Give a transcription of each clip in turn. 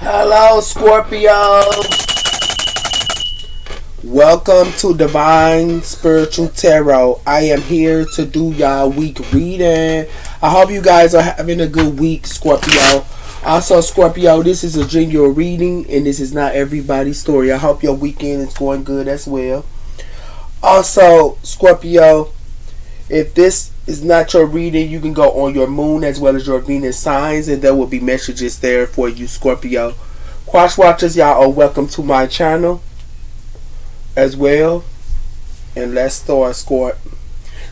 Hello, Scorpio. Welcome to Divine Spiritual Tarot. I am here to do y'all week reading. I hope you guys are having a good week, Scorpio. Also, Scorpio, this is a general reading, and this is not everybody's story. I hope your weekend is going good as well. Also, Scorpio, if this is not your reading, you can go on your moon as well as your Venus signs, and there will be messages there for you, Scorpio. Cross watchers, y'all are welcome to my channel as well. And let's start, Scorp.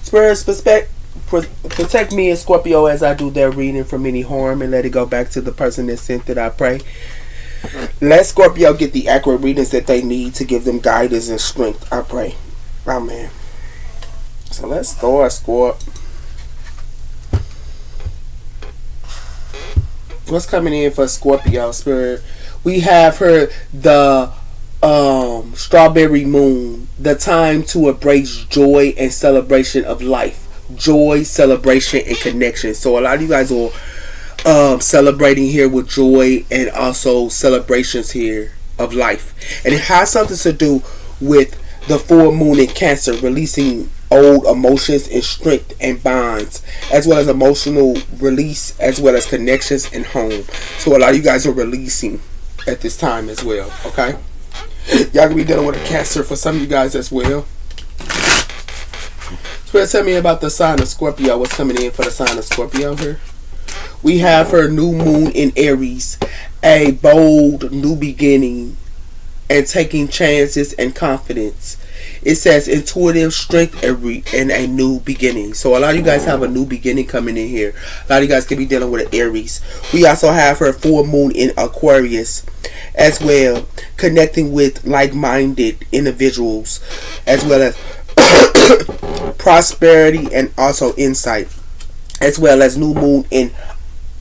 Spirits, protect me and Scorpio as I do their reading from any harm, and let it go back to the person that sent it, I pray. Let Scorpio get the accurate readings that they need to give them guidance and strength, I pray. Amen. So let's start, Scorp. What's coming in for Scorpio, Spirit? We have her, the strawberry moon, the time to embrace joy and celebration of life. Joy, celebration, and connection. So a lot of you guys are celebrating here with joy and also celebrations here of life. And it has something to do with the full moon in Cancer, releasing old emotions and strength and bonds, as well as emotional release, as well as connections and home. So a lot of you guys are releasing at this time as well, okay? Y'all can be dealing with a Cancer for some of you guys as well. So tell me about the sign of Scorpio. What's coming in for the sign of Scorpio here? We have her new moon in Aries, a bold new beginning and taking chances and confidence. It says intuitive strength and a new beginning. So a lot of you guys have a new beginning coming in here. A lot of you guys can be dealing with an Aries. We also have her full moon in Aquarius as well, connecting with like-minded individuals, as well as prosperity and also insight, as well as new moon in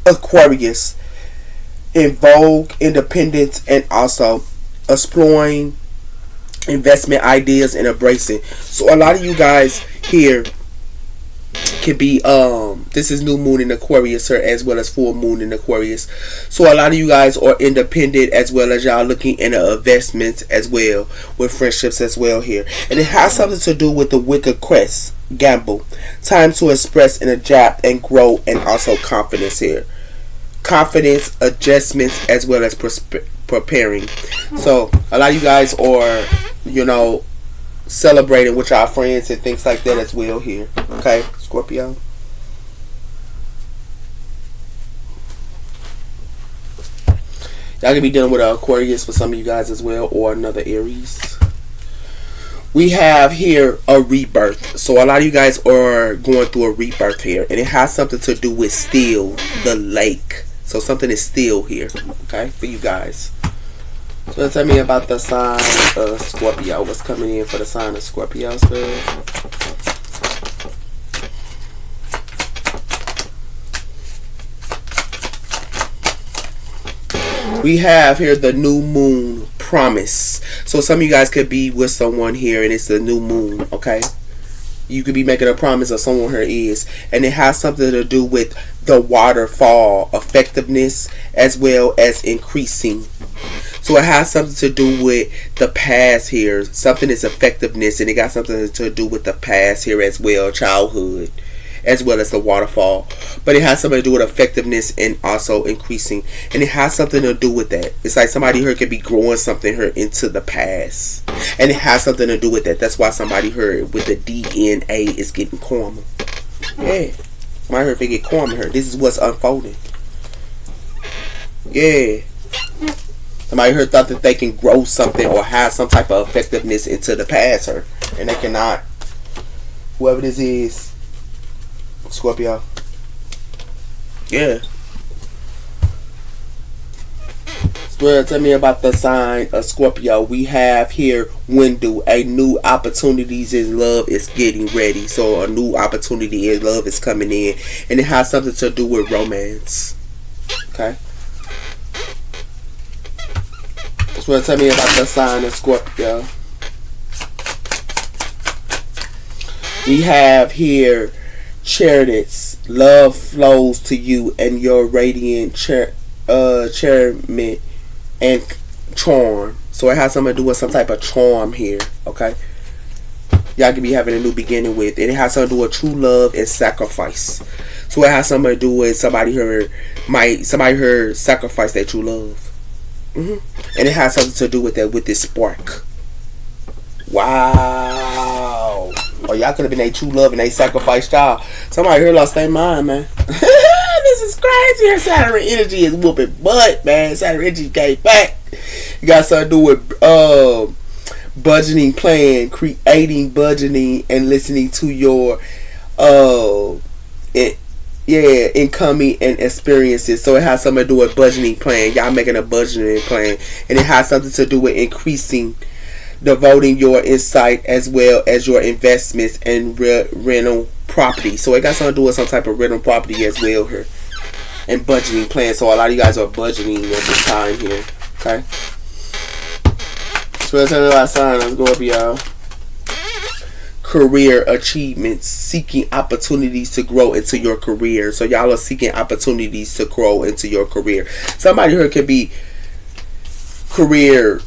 Aquarius, in vogue, independence, and also exploring investment ideas and embracing. So a lot of you guys here can be this is new moon in Aquarius here, as well as full moon in Aquarius. So a lot of you guys are independent, as well as y'all looking into investments as well, with friendships as well here. And it has something to do with the Wicked Quest gamble. Time to express and adapt and grow, and also confidence here. Confidence, adjustments, as well as preparing. So a lot of you guys are, you know, celebrating with our friends and things like that as well here. Okay, Scorpio. Y'all can be dealing with an Aquarius for some of you guys as well, or another Aries. We have here a rebirth. So a lot of you guys are going through a rebirth here, and it has something to do with still, the lake. So something is still here, okay, for you guys. So tell me about the sign of Scorpio. What's coming in for the sign of Scorpio, Spirit? We have here the new moon promise. So some of you guys could be with someone here, and it's the new moon, okay? You could be making a promise of someone here is, and it has something to do with the waterfall effectiveness, as well as increasing. So it has something to do with the past here. Something is effectiveness, and it got something to do with the past here as well, childhood, as well as the waterfall. But it has something to do with effectiveness and also increasing, and it has something to do with that. It's like somebody here could be growing something here into the past, and it has something to do with that. That's why somebody here with the DNA is getting calmer. Yeah, somebody here if they get calmer here. This is what's unfolding. Yeah. Somebody here thought that they can grow something or have some type of effectiveness into the past here, and they cannot. Whoever this is, Scorpio. Yeah. Well, tell me about the sign of Scorpio. We have here window. A new opportunities in love is getting ready. So a new opportunity in love is coming in, and it has something to do with romance. Okay. Well, tell me about the sign of Scorpio. We have here chariots. Love flows to you and your radiant chairman and charm. So it has something to do with some type of charm here. Okay. Y'all could be having a new beginning with. And it has something to do with true love and sacrifice. So it has something to do with somebody here sacrifice their true love. And it has something to do with that, with this spark. Wow. Or y'all could have been a true love and they sacrificed y'all. Somebody here lost their mind, man. This is crazy. Her Saturn energy is whooping butt, man. Saturn energy came back. You got something to do with budgeting plan, creating budgeting, and listening to your incoming and experiences. So it has something to do with budgeting plan. Y'all making a budgeting plan, and it has something to do with increasing, devoting your insight as well as your investments and rental property. So it got something to do with some type of rental property as well here, and budgeting plan. So a lot of you guys are budgeting at this time here. Okay. So let's tell you about sign of Scorpio. Career achievements, seeking opportunities to grow into your career. So y'all are seeking opportunities to grow into your career. Somebody here could be career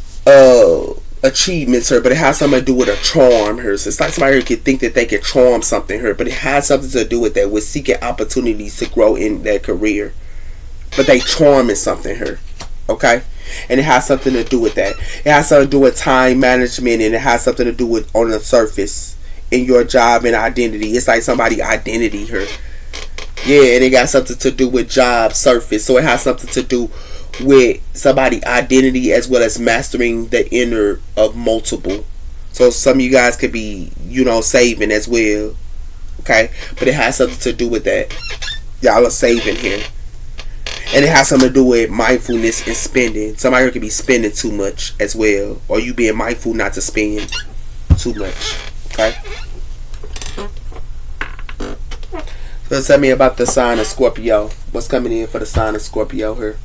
achievements here, but it has something to do with a charm here. So it's like somebody here could think that they could charm something here, but it has something to do with that, with seeking opportunities to grow in their career. But they charming something here. Okay? And it has something to do with that. It has something to do with time management, and it has something to do with, on the surface, in your job and identity. It's like somebody identity here. Yeah, and it got something to do with job surface. So it has something to do with somebody identity as well as mastering the inner of multiple. So some of you guys could be, saving as well. Okay? But it has something to do with that. Y'all are saving here. And it has something to do with mindfulness and spending. Somebody here could be spending too much as well. Or you being mindful not to spend too much. Okay? So tell me about the sign of Scorpio. What's coming in for the sign of Scorpio here?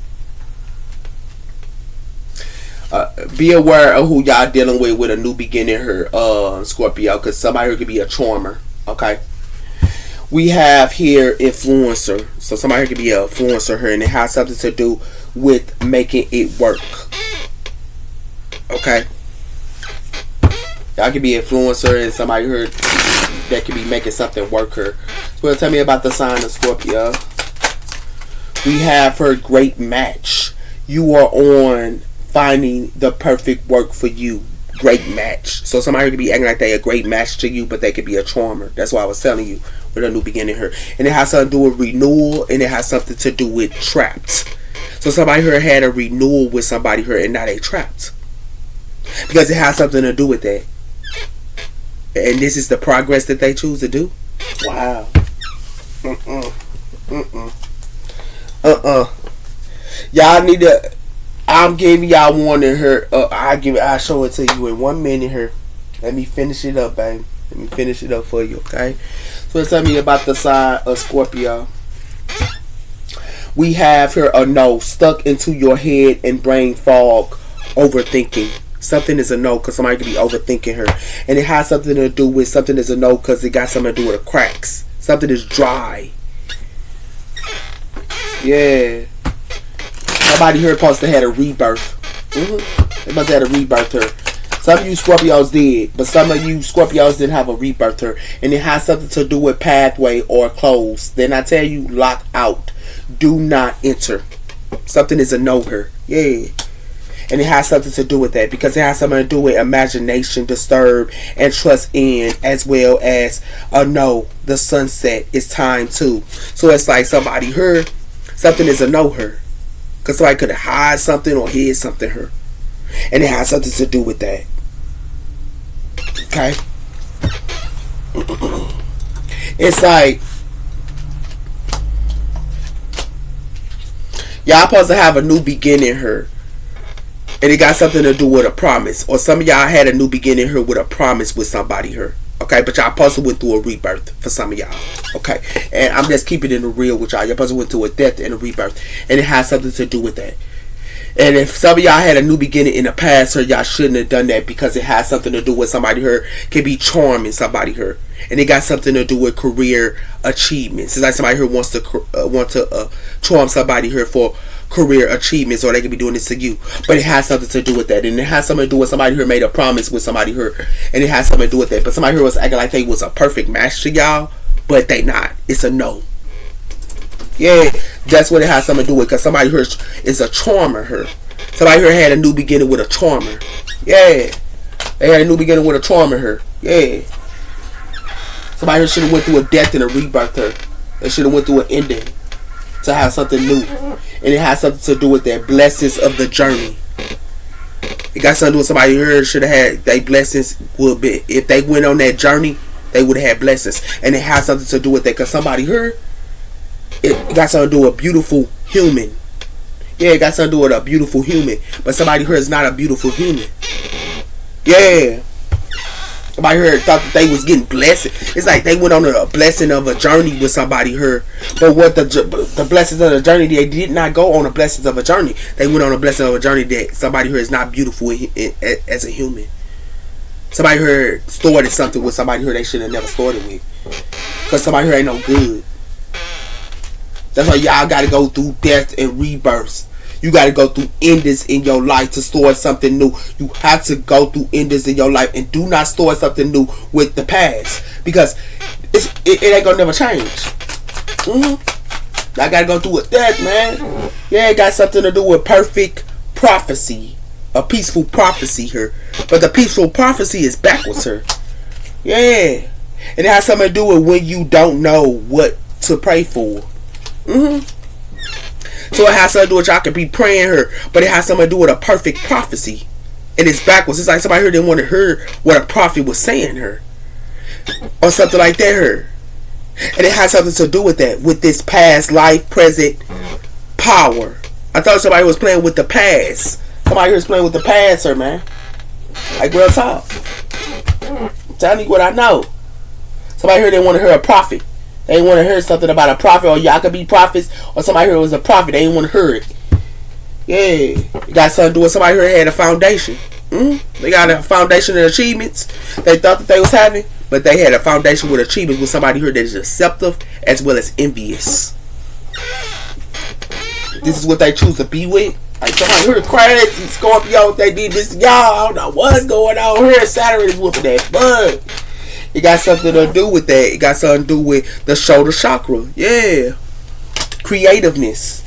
Be aware of who y'all dealing with a new beginning here, Scorpio. Because somebody here could be a charmer. Okay? We have here influencer. So somebody here could be an influencer here, and it has something to do with making it work. Okay? Y'all could be an influencer and somebody here that could be making something work here. So tell me about the sign of Scorpio. We have her great match. You are on finding the perfect work for you. Great match. So somebody could be acting like they a great match to you, but they could be a charmer. That's why I was telling you with a new beginning here. And it has something to do with renewal, and it has something to do with trapped. So somebody here had a renewal with somebody here, and now they trapped. Because it has something to do with that. And this is the progress that they choose to do. Wow. Y'all need to. I'm giving y'all warning here. I'll show it to you in 1 minute here. Let me finish it up, baby. Let me finish it up for you, okay? So tell me about the sign of Scorpio. We have here a no, stuck into your head and brain fog, overthinking. Something is a no because somebody could be overthinking her. And it has something to do with something is a no because it got something to do with the cracks. Something is dry. Yeah. Somebody here supposed to have a rebirth. They must have had a rebirth here. Some of you Scorpios did, but some of you Scorpios didn't have a rebirth here. And it has something to do with pathway or close. Then I tell you, lock out. Do not enter. Something is a no here. Yeah. And it has something to do with that because it has something to do with imagination, disturb, and trust in, as well as a no, the sunset is time too. So it's like somebody heard something is a no her. Because somebody could hide something or hid something her. And it has something to do with that. Okay? It's like y'all supposed to have a new beginning here. And it got something to do with a promise. Or some of y'all had a new beginning here with a promise with somebody here. Okay, but y'all possibly went through a rebirth for some of y'all. Okay, and I'm just keeping it in the real with y'all. Y'all possibly went through a death and a rebirth, and it has something to do with that. And if some of y'all had a new beginning in the past, or y'all shouldn't have done that because it has something to do with somebody here can be charming somebody here, and it got something to do with career achievements. It's like somebody here wants to charm somebody here for career achievements, or they could be doing this to you. But it has something to do with that, and it has something to do with somebody here made a promise with somebody here, and it has something to do with that. But somebody here was acting like they was a perfect match to y'all, but they not. It's a no. Yeah, that's what it has something to do with, because somebody here is a charmer here. Somebody here had a new beginning with a charmer. Yeah. They had a new beginning with a charmer here. Yeah. Somebody here should have went through a death and a rebirth here. They should have went through an ending to have something new. And it has something to do with their blessings of the journey. It got something to do with somebody here should have had their blessings would be. If they went on that journey, they would have had blessings. And it has something to do with that, because somebody here, it got something to do with a beautiful human. Yeah, it got something to do with a beautiful human. But somebody here is not a beautiful human. Yeah. Somebody here thought that they was getting blessed. It's like they went on a blessing of a journey with somebody here. But what the blessings of the journey, they did not go on the blessings of a journey. They went on a blessing of a journey that somebody here is not beautiful as a human. Somebody here started something with somebody here they should have never started with. Because somebody here ain't no good. That's why y'all got to go through death and rebirths. You got to go through endings in your life to start something new. You have to go through endings in your life, and do not start something new with the past, because it ain't gonna never change. I got to go through with that, man. Yeah, it got something to do with perfect prophecy, a peaceful prophecy here. But the peaceful prophecy is backwards here. Yeah, and it has something to do with when you don't know what to pray for. So it has something to do with y'all could be praying her, but it has something to do with a perfect prophecy. And it's backwards. It's like somebody here didn't want to hear what a prophet was saying her. Or something like that her. And it has something to do with that. With this past life, present power. I thought somebody was playing with the past. Somebody here is playing with the past her, man. Like real talk. I'm telling you what I know. Somebody here didn't want to hear a prophet. They want to hear something about a prophet, or y'all could be prophets, or somebody here was a prophet. They didn't want to hear it. Yeah. You got something to do with somebody here had a foundation. They got a foundation of achievements they thought that they was having, but they had a foundation with achievements with somebody here that is deceptive as well as envious. This is what they choose to be with. Like somebody here the crazy Scorpio, they did this to y'all. I don't know what's going on here. Saturn is whooping that butt. It got something to do with that. It got something to do with the shoulder chakra. Yeah. Creativeness.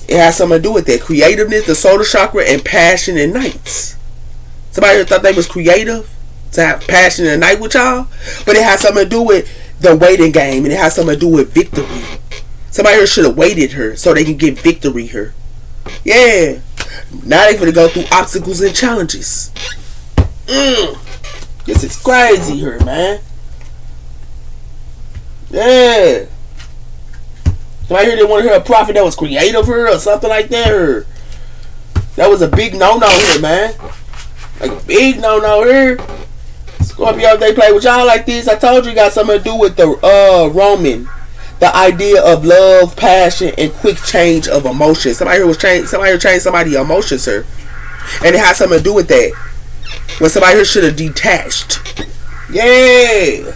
It has something to do with that. Creativeness, the shoulder chakra, and passion and nights. Somebody here thought they was creative to have passion and night with y'all. But it has something to do with the waiting game. And it has something to do with victory. Somebody here should have waited her so they can get victory here. Yeah. Now they finna go through obstacles and challenges. This is crazy here, man. Yeah. Somebody here didn't want to hear a prophet that was creative here or something like that. Or that was a big no-no here, man. Like a big no-no here. Scorpio, they play with y'all like this. I told you got something to do with the Roman. The idea of love, passion, and quick change of emotions. Somebody here changed somebody's emotions here. And it has something to do with that. When somebody here should have detached. Yeah.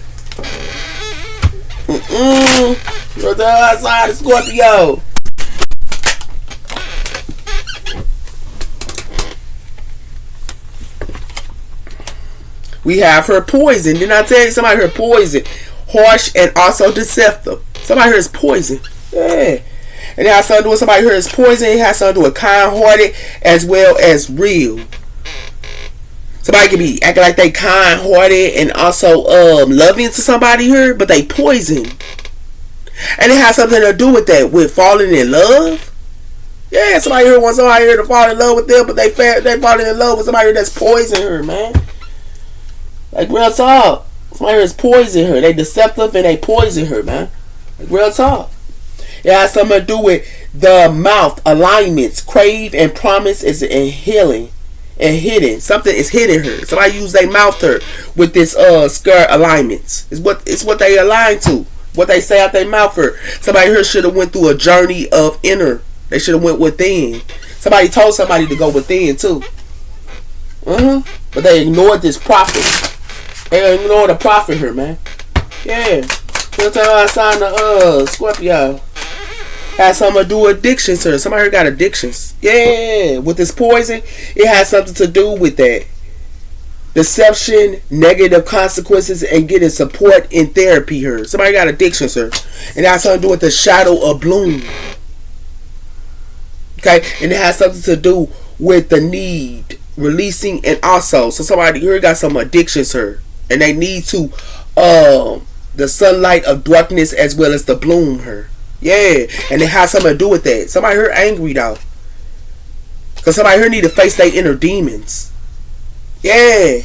You're the other side of Scorpio. We have her poison. Didn't I tell you somebody here poison? Harsh and also deceptive. Somebody here is poison. Yeah. And it has something to do with somebody here is poison. It has something to do with kind-hearted as well as real. Somebody can be acting like they kind-hearted and also loving to somebody here, but they poison. And it has something to do with that, with falling in love. Yeah, somebody here wants somebody here to fall in love with them, but they falling in love with somebody here that's poison her, man. Like real talk. Somebody here is poison her. They deceptive and they poison her, man. Like real talk. It has something to do with the mouth alignments, crave and promise is in healing. And hidden. Something is hitting her. Somebody use their mouth her with this skirt alignments. It's what they align to. What they say out their mouth her. Somebody here should have went through a journey of inner. They should have went within. Somebody told somebody to go within too. But they ignored this prophet. They ignored the prophet here, man. Yeah. Sometimes I signed the Scorpio. Has something to do with addictions, sir. Somebody here got addictions. Yeah, with this poison, it has something to do with that. Deception, negative consequences, and getting support in therapy here. Somebody got addiction, sir. And it has something to do with the shadow of bloom. Okay? And it has something to do with the need, releasing, and also, so somebody here got some addiction, sir. And they need to, the sunlight of darkness as well as the bloom here. Yeah. And it has something to do with that. Somebody here angry, though. Because somebody here need to face their inner demons. Yeah.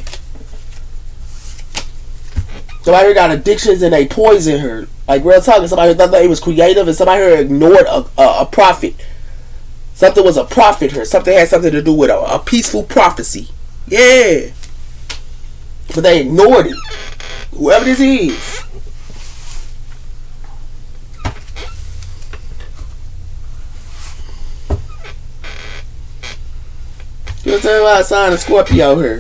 Somebody here got addictions and they poison her. Like real talking, somebody here thought that it was creative and somebody here ignored a prophet. Something was a prophet here. Something had something to do with a peaceful prophecy. Yeah. But they ignored it. Whoever this is. You'll tell me about a sign of Scorpio here.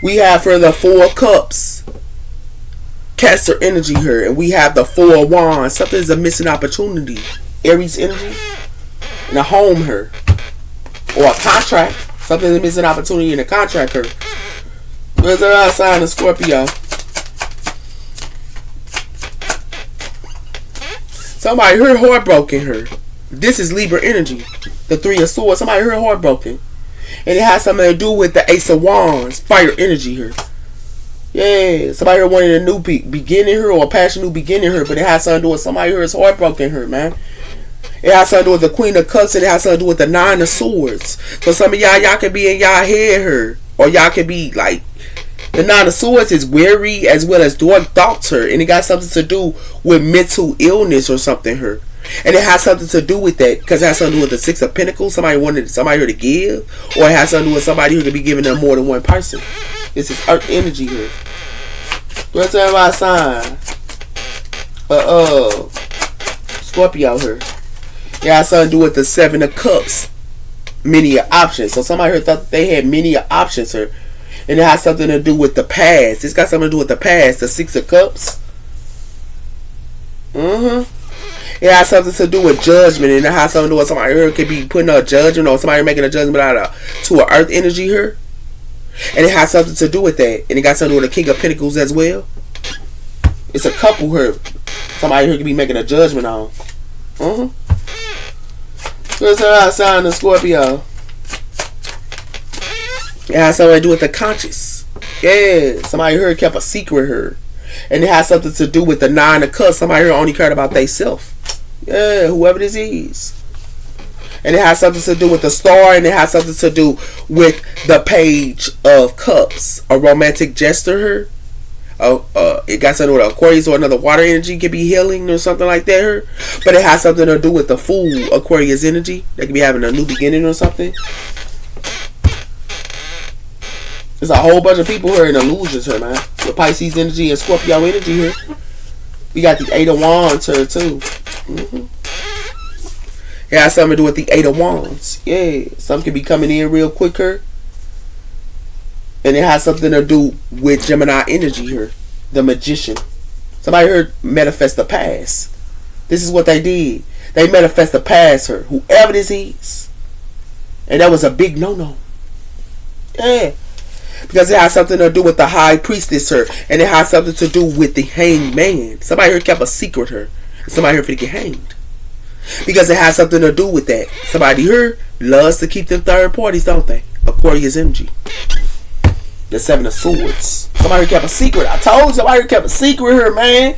We have for the 4 cups. Cancer energy here. And we have the 4 wands. Something's a missing opportunity. Aries energy. And a home here. Or a contract. Something's a missing opportunity in a contract here. You'll tell me about a sign of Scorpio. Somebody here heartbroken here. This is Libra energy. The 3 of swords. Somebody here heartbroken. And it has something to do with the Ace of Wands. Fire energy here. Yeah. Somebody here wanted a new beginning here. Or a passion new beginning here. But it has something to do with somebody here is heartbroken here, man. It has something to do with the Queen of Cups. And it has something to do with the 9 of Swords. So some of y'all can be in y'all head here. Or y'all can be like. The 9 of Swords is weary as well as dark thoughts here. And it got something to do with mental illness or something here. And it has something to do with that because it has something to do with the 6 of Pentacles. Somebody wanted somebody here to give, or it has something to do with somebody who could be giving them more than one person. This is Earth energy here. Let's talk about sign. Scorpio here. It has something to do with the 7 of Cups. Many options. So somebody here thought they had many options here, and it has something to do with the past. It's got something to do with the past. The 6 of Cups. It has something to do with judgment, and it has something to do with somebody here could be putting a judgment or somebody making a judgment out of to an earth energy here. And it has something to do with that. And it got something to do with the King of Pentacles as well. It's a couple here. Somebody here could be making a judgment on. What's the sign of Scorpio? It has something to do with the conscious. Yeah. Somebody here kept a secret here. And it has something to do with the 9 of Cups. Somebody here only cared about themselves. Yeah, whoever this is. And it has something to do with the star. And it has something to do with the Page of Cups. A romantic gesture here. It got something with Aquarius or another water energy. Could be healing or something like that here. But it has something to do with the Fool, Aquarius energy. They could be having a new beginning or something. There's a whole bunch of people here in illusions here, man. With Pisces energy and Scorpio energy here. We got the 8 of Wands here, too. It has something to do with the 8 of Wands. Yeah. Some can be coming in real quicker. And it has something to do with Gemini energy here. The Magician. Somebody here manifest the past. This is what they did. They manifest the past here. Whoever this is. And that was a big no-no. Yeah. Because it has something to do with the High Priestess here. And it has something to do with the Hanged Man. Somebody here kept a secret here. Somebody here finna get hanged. Because it has something to do with that. Somebody here loves to keep them third parties, don't they? Aquarius energy. The 7 of Swords. Somebody here kept a secret. I told you somebody here kept a secret here, man.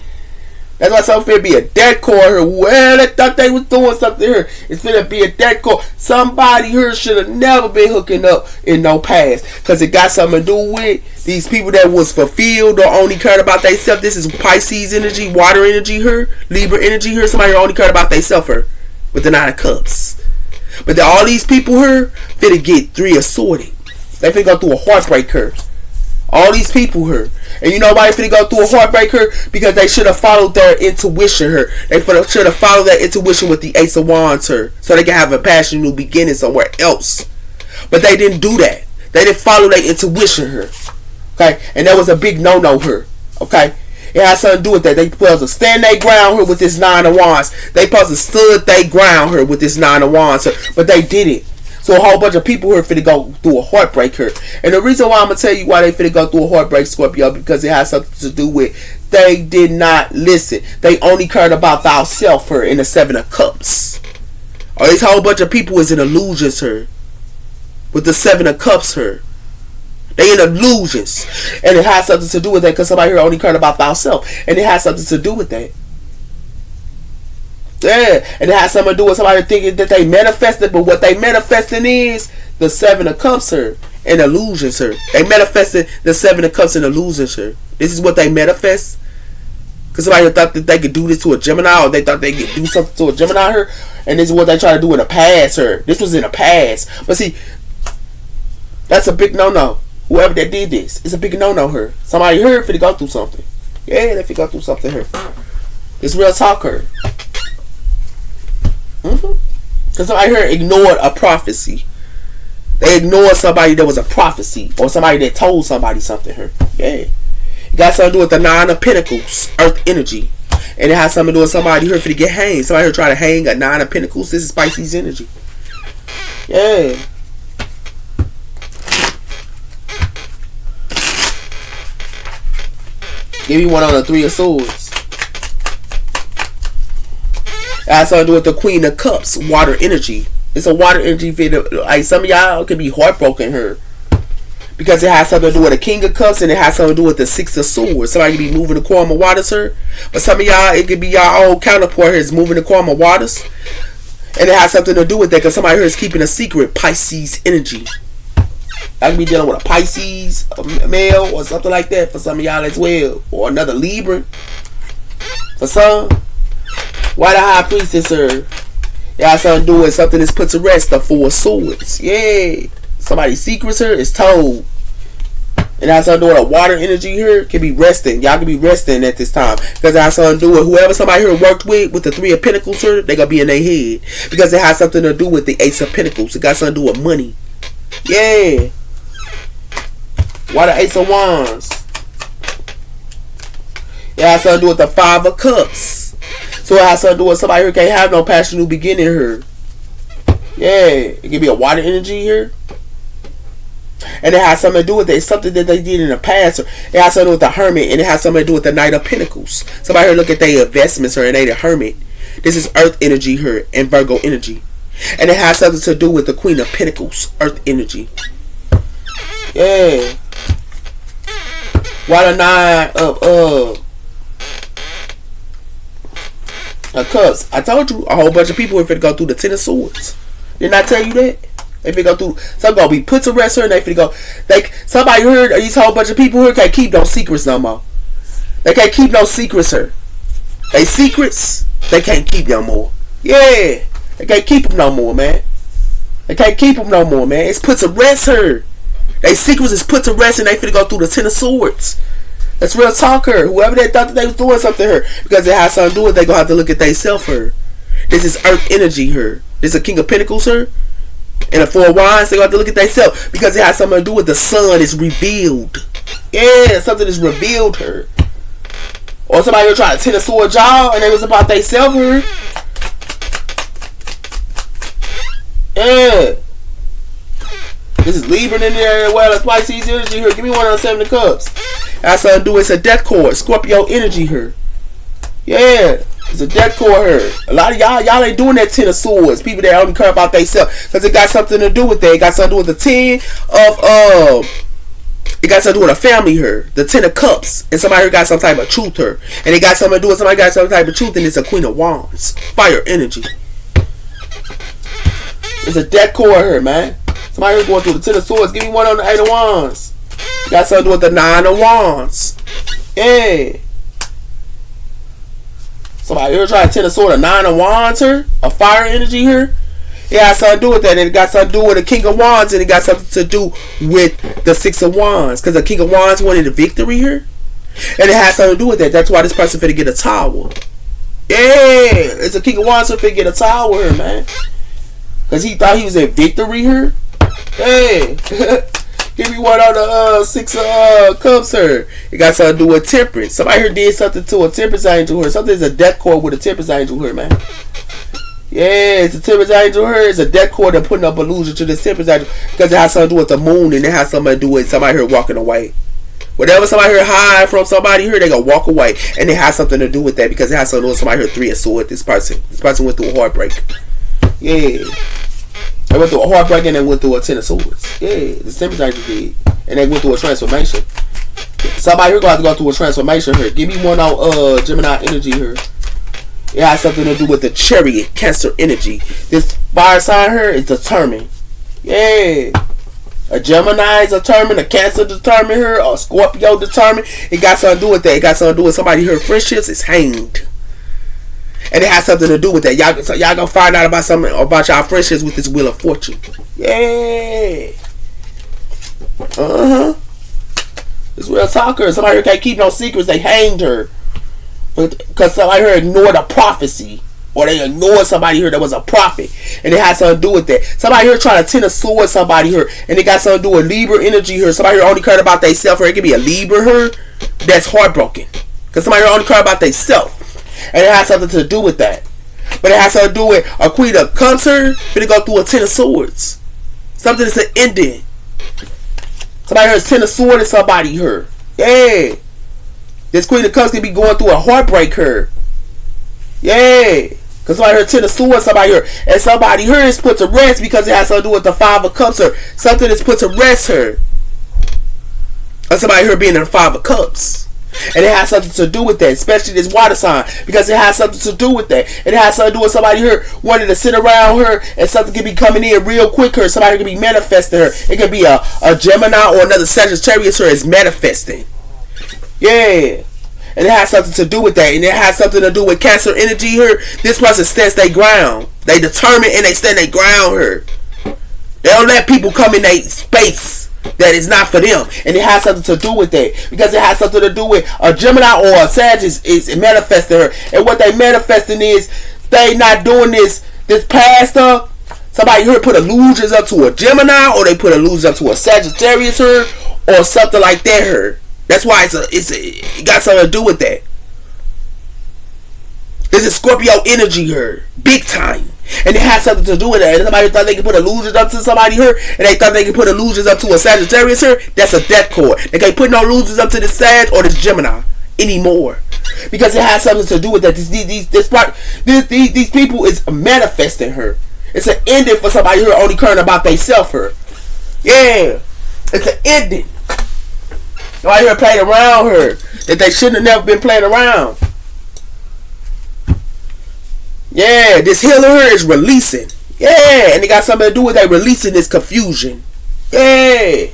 That's why something finna be a decor here. Well, they thought they was doing something here. It's finna be a decor. Somebody here should have never been hooking up in no past. Because it got something to do with these people that was fulfilled or only cared about themselves. This is Pisces energy, water energy here, Libra energy here. Somebody here only cared about themselves here with the 9 of Cups. But all these people here finna get 3 assorted. They finna go through a heartbreak here. All these people here. And you know why they finna go through a heartbreak here? Because they should have followed their intuition here. They should have followed that intuition with the Ace of Wands here. So they can have a passion new beginning somewhere else. But they didn't do that. They didn't follow their intuition here. Okay? And that was a big no-no here. Okay? It has something to do with that. They supposed to stand their ground here with this 9 of Wands. They supposed to stood their ground here with this 9 of Wands here. But they didn't. So a whole bunch of people here finna go through a heartbreak here. And the reason why I'm going to tell you why they finna go through a heartbreak, Scorpio, because it has something to do with they did not listen. They only cared about thyself here in the 7 of Cups. Or this whole bunch of people is in illusions here. With the 7 of Cups here. They in illusions. And it has something to do with that because somebody here only cared about thyself. And it has something to do with that. Yeah, and it has something to do with somebody thinking that they manifested, but what they manifesting is the 7 of Cups here and illusions here. They manifested the 7 of Cups and illusions here. This is what they manifest. Because somebody thought that they could do this to a Gemini, or they thought they could do something to a Gemini here, and this is what they try to do in the past here. This was in the past. But see, that's a big no-no. Whoever that did this, it's a big no-no here. Somebody here finna go through something. Yeah, they finna go through something here. It's real talk here. Because somebody here ignored a prophecy. They ignored somebody that was a prophecy. Or somebody that told somebody something here. Yeah. It got something to do with the 9 of Pentacles. Earth energy. And it has something to do with somebody here for to get hanged. Somebody here try to hang a 9 of Pentacles. This is Pisces energy. Yeah. Give me one on the 3 of Swords. It has something to do with the Queen of Cups, water energy. It's a water energy video. Like some of y'all could be heartbroken here. Because it has something to do with the King of Cups and it has something to do with the 6 of Swords. Somebody could be moving the quantum of waters here. But some of y'all, it could be y'all own counterpart here is moving the quantum of waters. And it has something to do with that because somebody here is keeping a secret, Pisces energy. I could be dealing with a Pisces, a male, or something like that for some of y'all as well. Or another Libra. For some. Why the High Priestess her? Y'all something to do with something that's put to rest, the 4 of Swords. Yeah. Somebody's secrets here is told. And that's something to do with a water energy here. Can be resting. Y'all can be resting at this time. Because it has something to do with whoever somebody here worked with the 3 of Pentacles here, they gonna be in their head. Because it has something to do with the Ace of Pentacles. It got something to do with money. Yeah. Why the Ace of Wands? It has something to do with the 5 of Cups. So it has something to do with somebody who can't have no passion new beginning here. Yeah. It can be a water energy here. And it has something to do with it. It's something that they did in the past. It has something to do with the Hermit. And it has something to do with the Knight of Pentacles. Somebody here look at their investments here and they the Hermit. This is Earth energy here and Virgo energy. And it has something to do with the Queen of Pentacles. Earth energy. Yeah. Why the 9 of Cups? I told you a whole bunch of people are finna go through the 10 of Swords. Didn't I tell you that? They finna go through. Some gonna be put to rest here, and they finna go. Somebody heard these whole bunch of people here can't keep no secrets no more. They can't keep no secrets here. They secrets they can't keep no more. Yeah, they can't keep them no more, man. They can't keep them no more, man. It's put to rest here. They secrets is put to rest, and they finna go through the 10 of Swords. That's real talk here. Whoever they thought that they was doing something here, because it has something to do with, they gonna have to look at themselves here. This is Earth energy here. This is a King of Pentacles here. And the 4 of Wands, they gonna have to look at themselves because it has something to do with the sun is revealed. Yeah, something is revealed here. Or somebody here trying to 10 of Swords y'all and they was about themselves here. Yeah. This is Libra in there as well as Pisces energy here. Give me one on the 7 of Cups. That's something to do with, it's a death cord. Scorpio energy here. Yeah. It's a death cord here. A lot of y'all ain't doing that 10 of Swords. People that only care about themselves. Because it got something to do with that. It got something to do with the 10 of it got something to do with a family here. The 10 of Cups. And somebody here got some type of truth here. And it got something to do with somebody got some type of truth, and it's a Queen of Wands. Fire energy. It's a death cord here, man. Somebody here going through the 10 of Swords. Give me one on the 8 of Wands. Got something to do with the 9 of Wands. Yeah. Somebody here trying to 10 of Swords, a 9 of Wands here. A fire energy here. It has something to do with that. And it got something to do with the King of Wands. And it got something to do with the 6 of Wands. Because the King of Wands wanted a victory here. And it has something to do with that. That's why this person finna get a tower. Yeah. It's a King of Wands finna get a tower here, man. Because he thought he was in victory here. Hey. Give me one on the Six of Cups here. It got something to do with temperance. Somebody here did something to a temperance angel here. Something's a death cord with a temperance angel here, man. Yeah, it's a temperance angel here. It's a death cord and putting up illusion to this temperance angel because it has something to do with the moon and it has something to do with somebody here walking away. Whatever somebody here hide from somebody here, they gonna walk away, and it has something to do with that because it has something to do with somebody here Three of Swords. This person went through a heartbreak. Yeah, they went through a heartbreak and they went through a Ten of Swords. Yeah, the temperance angel did, and they went through a transformation. Somebody here gonna have to go through a transformation here. Give me one on Gemini energy here. It has something to do with the Chariot, Cancer energy. This fire sign here is determined. Yeah. A Gemini is determined, a Cancer determined here, a Scorpio determined. It got something to do with that. It got something to do with somebody here. Friendships is hanged. And it has something to do with that. Y'all gonna find out about something about y'all friendships with this Wheel of Fortune. Yeah. This real talker. Somebody here can't keep no secrets. They hanged her. Because somebody here ignored a prophecy. Or they ignored somebody here that was a prophet. And it has something to do with that. Somebody here trying to Ten of Swords somebody here. And it got something to do with Libra energy here. Somebody here only cared about themselves. Or it could be a Libra here that's heartbroken. Because somebody here only cared about themselves. And it has something to do with that. But it has something to do with a Queen of Cups here. Gonna go through a Ten of Swords. Something that's an ending. Somebody here is Ten of Swords and somebody here. Yeah. This Queen of Cups can be going through a heartbreak here. Yeah. Because somebody here Ten of Swords, somebody here. And somebody here is put to rest because it has something to do with the Five of Cups here. Something that's put to rest here. Or somebody here being in the Five of Cups. And it has something to do with that. Especially this water sign. Because it has something to do with that. And it has something to do with somebody here wanting to sit around her. And something can be coming in real quick here. Somebody can be manifesting her. It can be a Gemini or another Sagittarius here is manifesting. Yeah. And it has something to do with that. And it has something to do with Cancer energy here. This person stands their ground. They determine and they stand their ground here. They don't let people come in their space that is not for them. And it has something to do with that. Because it has something to do with a Gemini or a Sag is manifesting her. And what they manifesting is they not doing this past stuff. Somebody here put illusions up to a Gemini or they put illusions up to a Sagittarius here or something like that here. That's why it got something to do with that. This is Scorpio energy here. Big time. And it has something to do with that. And somebody thought they could put illusions up to somebody here. And they thought they could put illusions up to a Sagittarius here. That's a death cord. They can't put no illusions up to the Sag or this Gemini anymore. Because it has something to do with that. These people is manifesting her. It's an ending for somebody here only caring about themselves here. Yeah. It's an ending. Nobody here playing around her. That they shouldn't have never been playing around. Yeah, this healer here is releasing. Yeah, and it got something to do with that releasing this confusion. Yeah.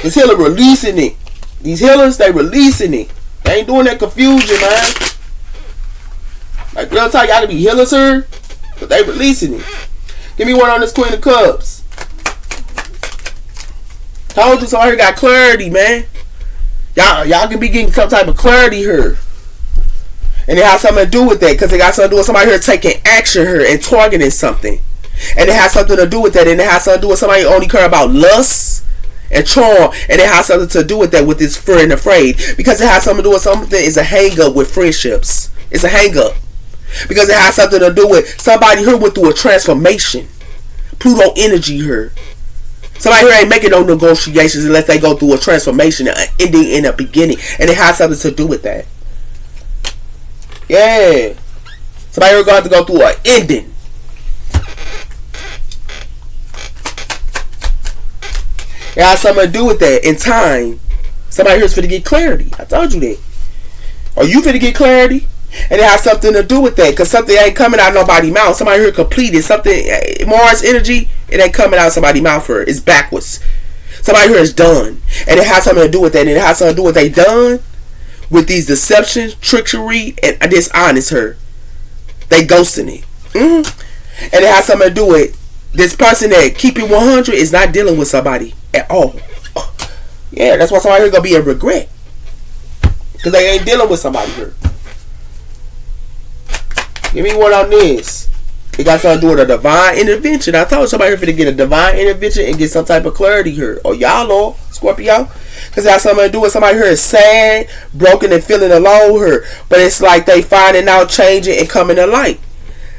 This healer releasing it. These healers, they releasing it. They ain't doing that confusion, man. Like real talk, y'all can be healers here, but they releasing it. Give me one on this Queen of Cups. Told you somebody got clarity, man. Y'all can be getting some type of clarity here. And it has something to do with that. Because it got something to do with somebody here taking action here and targeting something. And it has something to do with that. And it has something to do with somebody who only care about lust and charm. And it has something to do with that with this fear and afraid. Because it has something to do with something that is a hang up with friendships. It's a hang up. Because it has something to do with somebody here went through a transformation. Pluto energy here. Somebody here ain't making no negotiations unless they go through a transformation, an ending and a beginning. And it has something to do with that. Yeah. Somebody here going to go through an ending. It has something to do with that in time. Somebody here's finna get clarity. I told you that. Are you finna get clarity? And it has something to do with that. Because something ain't coming out nobody's mouth. Somebody here completed something. Mars energy, it ain't coming out somebody's mouth here. It's backwards. Somebody here is done. And it has something to do with that. And it has something to do with they done with these deceptions, trickery, and dishonest her. They ghosting it. And it has something to do with this person that keep it 100 is not dealing with somebody at all. Yeah, that's why somebody here gonna be in regret. Because they ain't dealing with somebody here. Give me one on this. It got something to do with a divine intervention. I told somebody here finna get a divine intervention and get some type of clarity here. Or y'all know, Scorpio. Because it has something to do with somebody here is sad, broken, and feeling alone here. But it's like they finding out, changing, and coming to light.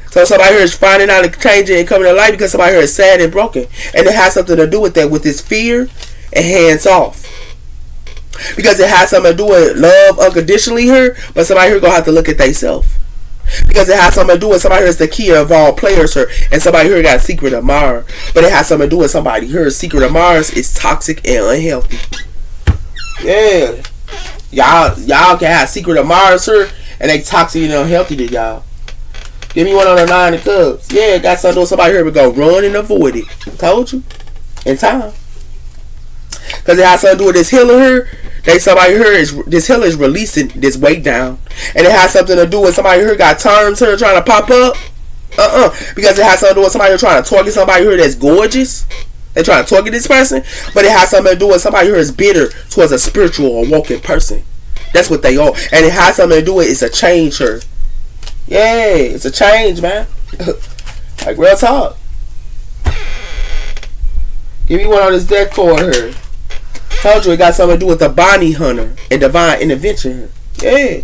So somebody here is finding out and changing and coming to light because somebody here is sad and broken. And it has something to do with that, with this fear and hands off. Because it has something to do with love unconditionally here, but somebody here gonna have to look at themselves. Because it has something to do with somebody here is the key of all players here, and somebody here got a secret of Mars. But it has something to do with somebody here's secret of Mars is toxic and unhealthy. Yeah. Y'all can have secret of Mars here, and they toxic and unhealthy to y'all. Give me one on the 9 of Cups. Yeah, got something to do with somebody here we go run and avoid it. Told you. In time. Because it has something to do with this healer here. Somebody here is this healer is releasing this weight down, and it has something to do with somebody here got terms here trying to pop up. Because it has something to do with somebody here trying to target somebody here that's gorgeous. They trying to target this person, but it has something to do with somebody here is bitter towards a spiritual or walking person. That's what they are, and it has something to do with it's a change here. Yeah, it's a change, man. Like real talk. Give me one on this deck for her. Told you it got something to do with the bounty hunter and divine intervention. Yeah.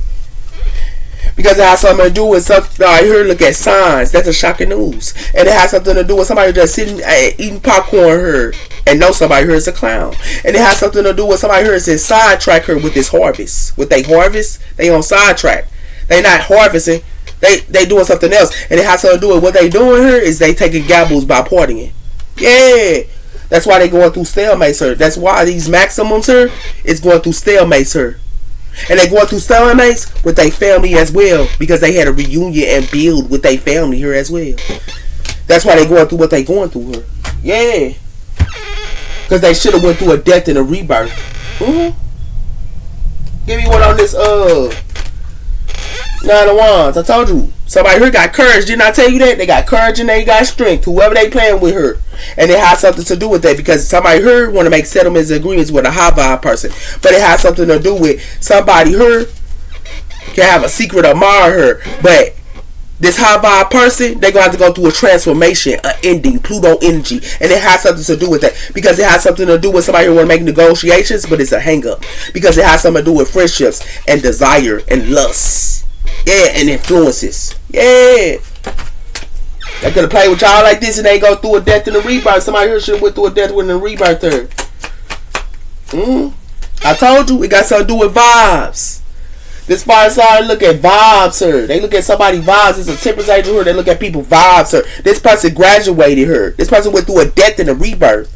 Because it has something to do with something. I hear look at signs. That's a shocking news. And it has something to do with somebody just sitting eating popcorn here and know somebody here is a clown. And it has something to do with somebody here is in sidetrack her with this harvest. With they harvest, they on sidetrack. They not harvesting. They doing something else. And it has something to do with what they doing here is they taking gambles by partying. Yeah. That's why they going through stalemates, sir. That's why these maximums, sir, is going through stalemates, sir. And they going through stalemates with their family as well, because they had a reunion and build with their family here as well. That's why they going through what they going through here. Yeah. Because they should have went through a death and a rebirth. Give me one on this, 9 of Wands. I told you. Somebody here got courage. Didn't I tell you that? They got courage and they got strength. Whoever they playing with her. And it has something to do with that. Because somebody here want to make settlements and agreements with a high vibe person. But it has something to do with somebody here can have a secret of Mars here. But this high vibe person, they're going to have to go through a transformation, an ending, Pluto energy. And it has something to do with that. Because it has something to do with somebody who want to make negotiations. But it's a hang up. Because it has something to do with friendships and desire and lust. Yeah, and influences. Yeah. They're gonna play with y'all like this and they go through a death and a rebirth. Somebody here should have went through a death and a rebirth there. I told you, it got something to do with vibes. This fire sign look at vibes here. They look at somebody's vibes. It's a temperance angel here. They look at people's vibes here. This person graduated here. This person went through a death and a rebirth.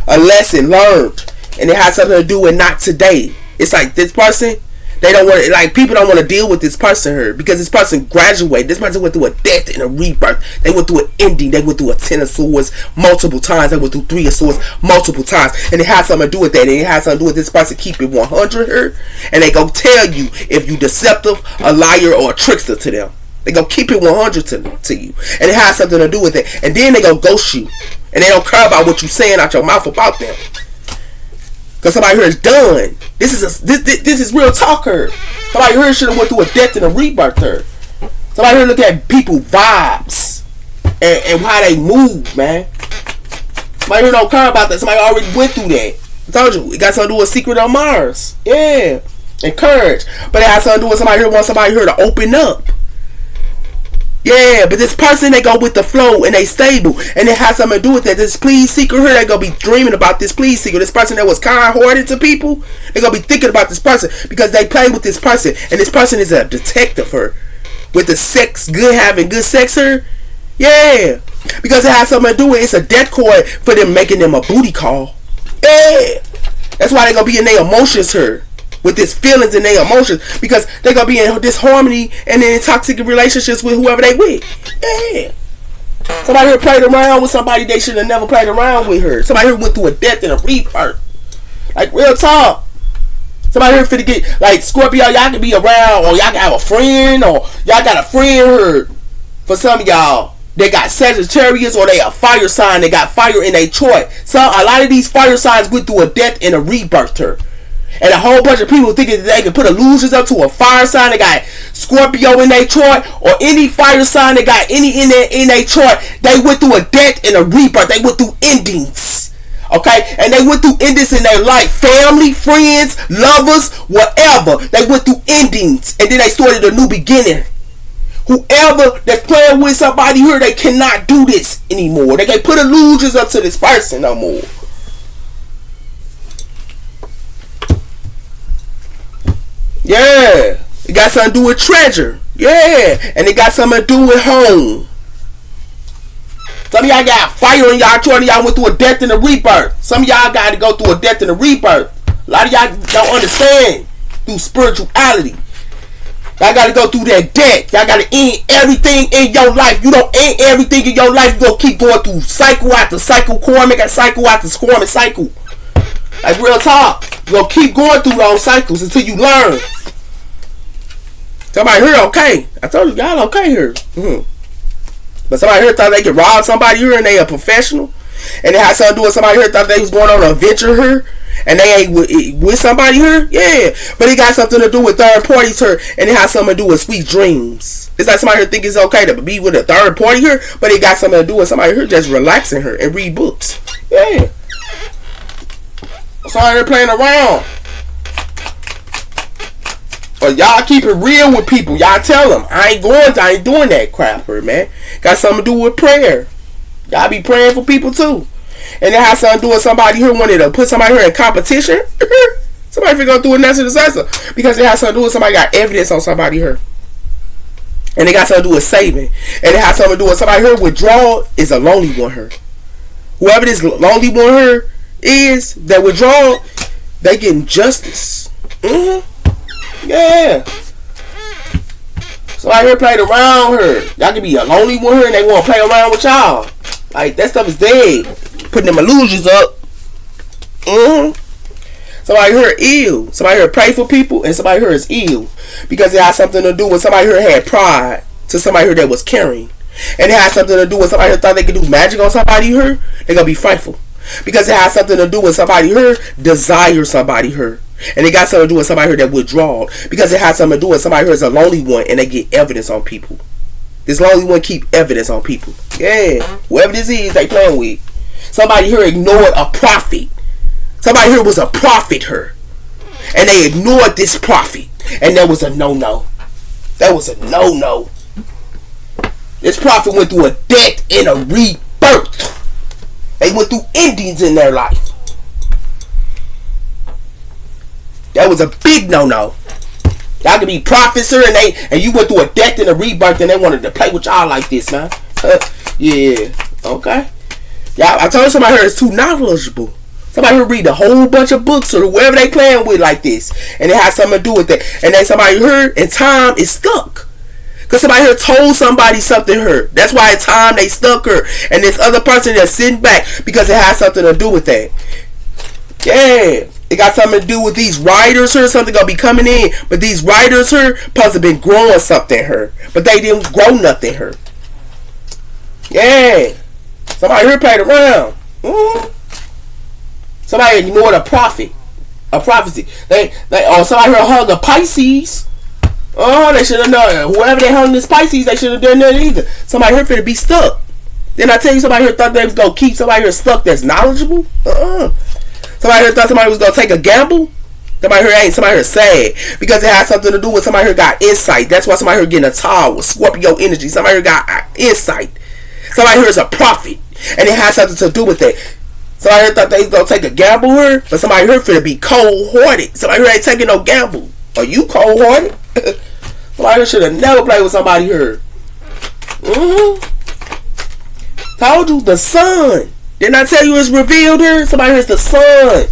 A lesson learned. And it has something to do with not today. It's like this person, they don't want to, like, people don't want to deal with this person here because this person graduated. This person went through a death and a rebirth. They went through an ending. They went through a 10 of swords multiple times. They went through 3 of swords multiple times. And it has something to do with that. And it has something to do with this person keeping 100 here. And they gonna tell you if you deceptive, a liar, or a trickster to them. They gonna keep it 100 to you. And it has something to do with it. And then they gonna ghost you. And they don't care about what you saying out your mouth about them. Because somebody here is done. This is real talk here. Somebody here should have went through a death and a rebirth here. Somebody here look at people vibes and how they move, man. Somebody here don't care about that. Somebody already went through that. I told you, it got something to do with secret on Mars. Yeah. And courage. But it has something to do with somebody here wants somebody here to open up. Yeah, but this person, they go with the flow and they stable. And it has something to do with that. This please seeker here, they gonna be dreaming about this please seeker. This person that was kind-hearted to people, they gonna be thinking about this person because they play with this person. And this person is a detective here. With the sex, having good sex here. Yeah. Because it has something to do with, it's a death cord for them making them a booty call. Yeah. That's why they gonna be in their emotions here. With this feelings and their emotions, because they're gonna be in disharmony and in toxic relationships with whoever they with. Yeah. Somebody here played around with somebody they should have never played around with her. Somebody here went through a death and a rebirth. Like real talk. Somebody here finna get like Scorpio, y'all can be around, or y'all can have a friend, or y'all got a friend here. For some of y'all, they got Sagittarius or they a fire sign, they got fire in their chart. So a lot of these fire signs went through a death and a rebirth here. And a whole bunch of people thinking that they can put illusions up to a fire sign that got Scorpio in their chart, or any fire sign that got any in their chart. They went through a death and a rebirth. They went through endings. Okay? And they went through endings in their life. Family, friends, lovers, whatever. They went through endings. And then they started a new beginning. Whoever that's playing with somebody here, they cannot do this anymore. They can't put illusions up to this person no more. Yeah. It got something to do with treasure. Yeah. And it got something to do with home. Some of y'all got fire in y'all chart. Y'all went through a death and a rebirth. Some of y'all got to go through a death and a rebirth. A lot of y'all don't understand through spirituality. Y'all got to go through that death. Y'all got to end everything in your life. You don't end everything in your life. You going to keep going through cycle after cycle, karmic and cycle after karmic cycle. Like real talk. You going to keep going through those cycles until you learn. Somebody here okay. I told you, y'all okay here. But somebody here thought they could rob somebody here and they a professional. And they had something to do with somebody here thought they was going on a venture here. And they ain't with somebody here. Yeah. But it got something to do with third parties here. And it has something to do with sweet dreams. It's like somebody here think it's okay to be with a third party here. But it got something to do with somebody here just relaxing her and read books. Yeah. Somebody here playing around. But y'all keep it real with people. Y'all tell them, I ain't doing that crap here, man. Got something to do with prayer. Y'all be praying for people too. And it has something to do with somebody here wanted to put somebody here in competition. Somebody finna go through a natural disaster. Because it has something to do with somebody got evidence on somebody here. And it got something to do with saving. And it has something to do with somebody here withdrawal is a lonely one here. Whoever this lonely one here is that withdrawal, they getting justice. Yeah. Somebody here played around here. Y'all can be a lonely one here and they want to play around with y'all. Like, that stuff is dead. Putting them illusions up. Somebody here ill. Somebody here pray for people and somebody here is ill. Because it has something to do with somebody here had pride to somebody here that was caring. And it has something to do with somebody here thought they could do magic on somebody here. They're going to be frightful. Because it has something to do with somebody here desire somebody here. And it got something to do with somebody here that withdrawal. Because it has something to do with somebody here is a lonely one and they get evidence on people. This lonely one keep evidence on people. Yeah. Whoever this is they playing with. Somebody here ignored a prophet. Somebody here was a prophet here. And they ignored this prophet. And that was a no-no. That was a no-no. This prophet went through a death and a rebirth. They went through endings in their life. That was a big no-no. Y'all can be prophets here and you went through a death and a rebirth and they wanted to play with y'all like this, man. Yeah. Okay. Y'all, I told you somebody here is too knowledgeable. Somebody here read a whole bunch of books or whoever they playing with like this. And it has something to do with that. And then somebody here in time is stuck. Because somebody here told somebody something here. That's why in time they stuck her. And this other person that's sitting back because it has something to do with that. Yeah. It got something to do with these writers here. Something gonna be coming in. But these writers here supposed to have been growing something here. But they didn't grow nothing here. Yeah. Somebody here played around. Somebody ignored a prophet. A prophecy. Somebody here hung a Pisces. Oh, they should have known. Whoever they hung this Pisces, they should have done that either. Somebody here finna be stuck. Then I tell you, somebody here thought they was gonna keep somebody here stuck that's knowledgeable. Somebody here thought somebody was gonna take a gamble. Somebody here ain't. Somebody here sad because it has something to do with somebody here got insight. That's why somebody here getting a towel with Scorpio energy. Somebody here got insight. Somebody here is a prophet, and it has something to do with it. Somebody here thought they was gonna take a gamble here, but somebody here finna be cold-hearted. Somebody here ain't taking no gamble. Are you cold-hearted? Somebody here should have never played with somebody here. Told you, the sun. Didn't I tell you it's revealed here? Somebody here is the sun.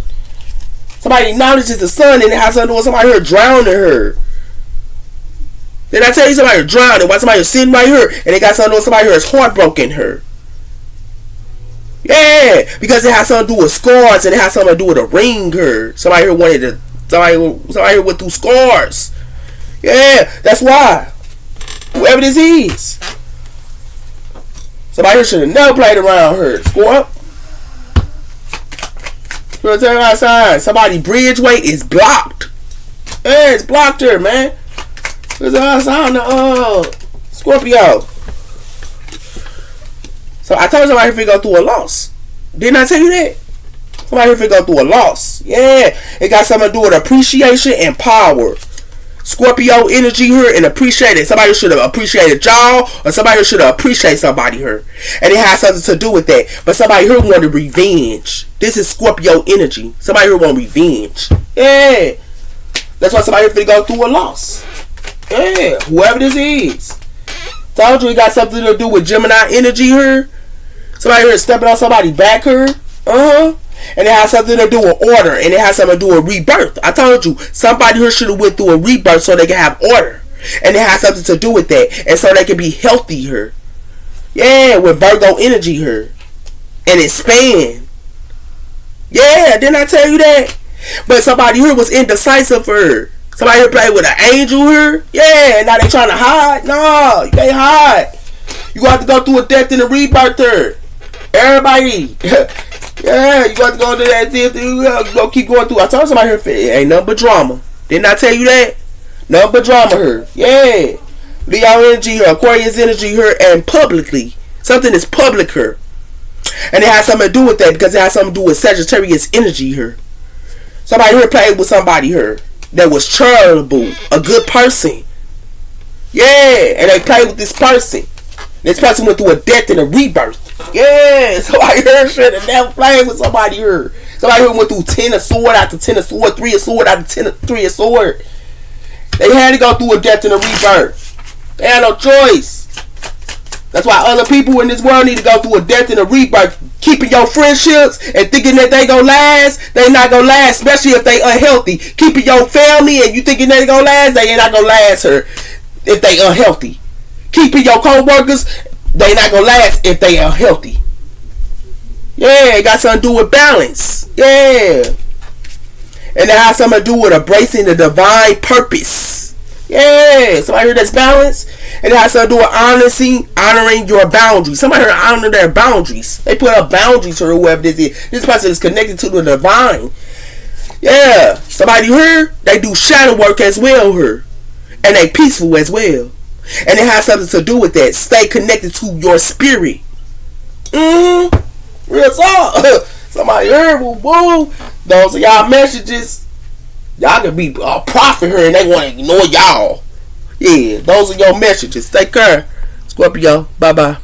Somebody acknowledges the sun and it has something to do with somebody here drowning her. Didn't I tell you somebody here drowning? Why somebody here sitting right here and it got something to do with somebody here is heartbroken her? Yeah, because it has something to do with scars and it has something to do with a ring here. Somebody here wanted to. Somebody here went through scars. Yeah, that's why. Whoever this is. Somebody here should have never played around her. Score up. Sign. Somebody bridgeway is blocked. Yeah, it's blocked here, man. Sign Scorpio. So I told somebody if we go through a loss. Didn't I tell you that? Somebody if we go through a loss. Yeah. It got something to do with appreciation and power. Scorpio energy here and appreciate it. Somebody should have appreciated y'all, or somebody should have appreciated somebody here. And it has something to do with that. But somebody here wanted revenge. This is Scorpio energy. Somebody here want revenge. Yeah. That's why somebody here go through a loss. Yeah. Whoever this is. Told you it got something to do with Gemini energy here. Somebody here stepping on somebody's back here. And it has something to do with order. And it has something to do with rebirth. I told you, somebody here should have went through a rebirth so they can have order. And it has something to do with that. And so they can be healthy here. Yeah, with Virgo energy here. And expand. Yeah, didn't I tell you that? But somebody here was indecisive for her. Somebody here played with an angel here. Yeah, now they trying to hide. No, you can't hide. You got to go through a death and a rebirth here. Everybody. Yeah, you got to go to that. You go keep going through. I told somebody here, it ain't nothing but drama. Didn't I tell you that? Nothing but drama here. Yeah. Leo energy here, Aquarius energy here, and publicly. Something is public here. And it has something to do with that because it has something to do with Sagittarius energy here. Somebody here played with somebody here that was charitable, a good person. Yeah, and they played with this person. This person went through a death and a rebirth. Yeah, somebody here should have never played with somebody here. Somebody here went through 10 of sword after 10 of sword, 3 of sword after 10 of 3 of sword. They had to go through a death and a rebirth. They had no choice. That's why other people in this world need to go through a death and a rebirth. Keeping your friendships and thinking that they gonna last, they not gonna last, especially if they unhealthy. Keeping your family and you thinking they gonna last, they ain't not gonna last her if they unhealthy. Keeping your co-workers, they not gonna last if they are healthy. Yeah, it got something to do with balance. Yeah. And it has something to do with embracing the divine purpose. Yeah. Somebody here that's balanced. And it has something to do with honoring your boundaries. Somebody here honor their boundaries. They put up boundaries for whoever this is. This person is connected to the divine. Yeah. Somebody here, they do shadow work as well here. And they peaceful as well. And it has something to do with that. Stay connected to your spirit. Real talk. Somebody heard, woo. Those are y'all messages. Y'all can be a prophet here and they want to ignore y'all. Yeah, those are your messages. Take care. Scorpio. Bye-bye.